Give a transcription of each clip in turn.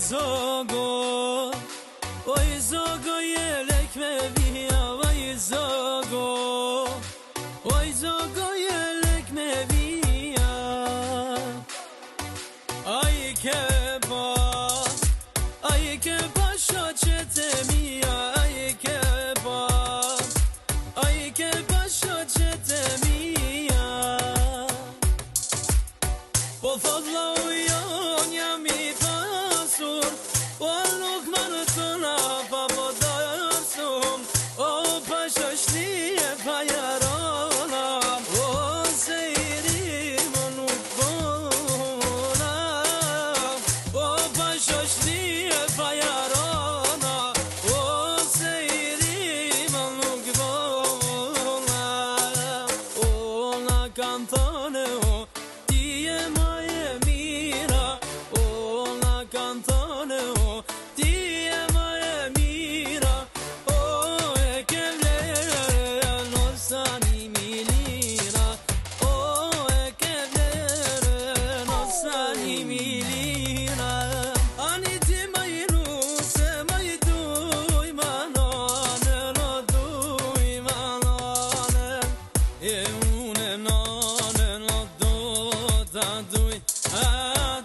zogo, oj zogo jelek me vija, oj zogo, oj zogo jelek me vija. Ai ke ba shoqet e mia, ai ke ba shoqet e mia. Po thot vlau jon jam i pasur, po nuk më në tëna pa po dërsum. O pa shoqni e pa jarona, o se i rimo nuk bona. O pa shoqni e pa jarona, o se i rimo nuk bona. Ona kam thënë o ti e ma e mira, ona kam thënë o ti e ma e mira. O e ke vlerën o sani milira, o e ke vlerën o sani milira. Ani ti ma i ruse, ma i duj ma nanën, o duj ma nanën. E une nanën, o do ta duj, a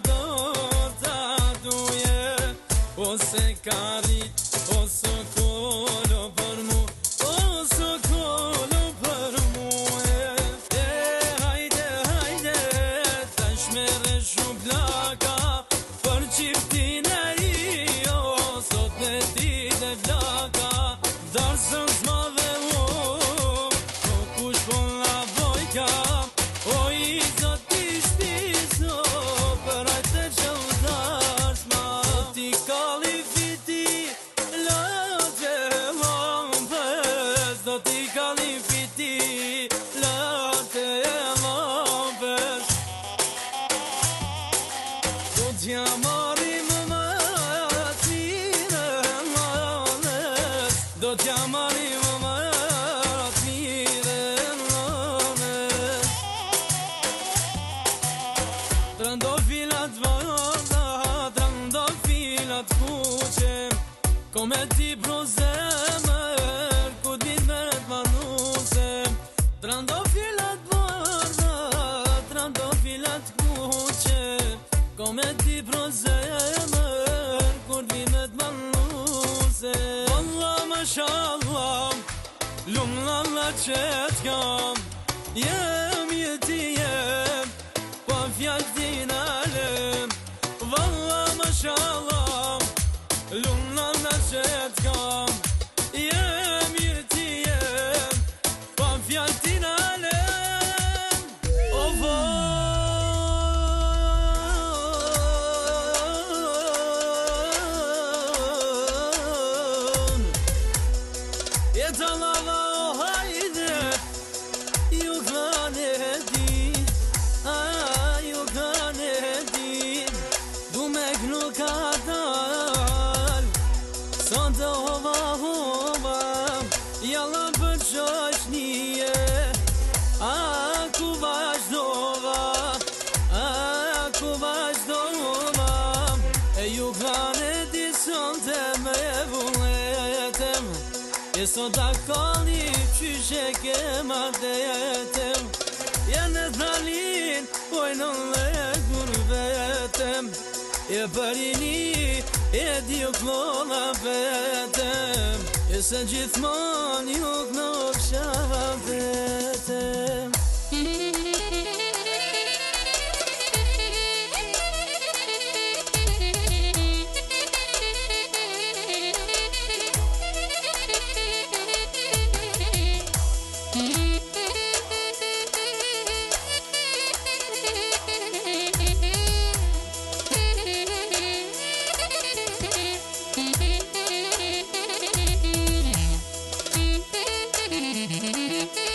do ta duje. Ose karit, ose kolo për mu, ose kolo për mu. E hajde, tash me reshu blaka, për qiftin e jo, sot me ti dhe blaka. Darsën s'mave po kush po la vojka, o i zot i shpiso, për ajte që u dars ma. Ti kalli fiti, late lampes, do ti kalli fiti, late lampes. Do t'ja marim më të mire nanes, do t'ja marim më të mire nanes. Trëndofilat vada, trëndofilat kuqe, ko me ti pro zemër, ku dit me t'manuse. Trëndofilat vada, trëndofilat kuqe, ko me ti pro zemër, ku dit me t'manuse. Wallah mashallah, lumlalla qet kam, jem jeti jem, pa fjall t'in alem. Wallah mashallah, lumlalla qet kam, jem jeti jem, pa fjall t'in alem. O von, jeta lava o hajde, ju kanë e dit, ju kanë e dit. Du me knu ka dal, son të hova, jalla për qoqnije. Ku vazhdova, ku vazhdova, e ju kanë e dit son të me vulletem. E sot a kalli qyshe ke ma detem, janë e dhalin, pojnë le kur vetem. E përini, e di u klolla vetem, e se gjithmon ju knoksha vetem. Thank you.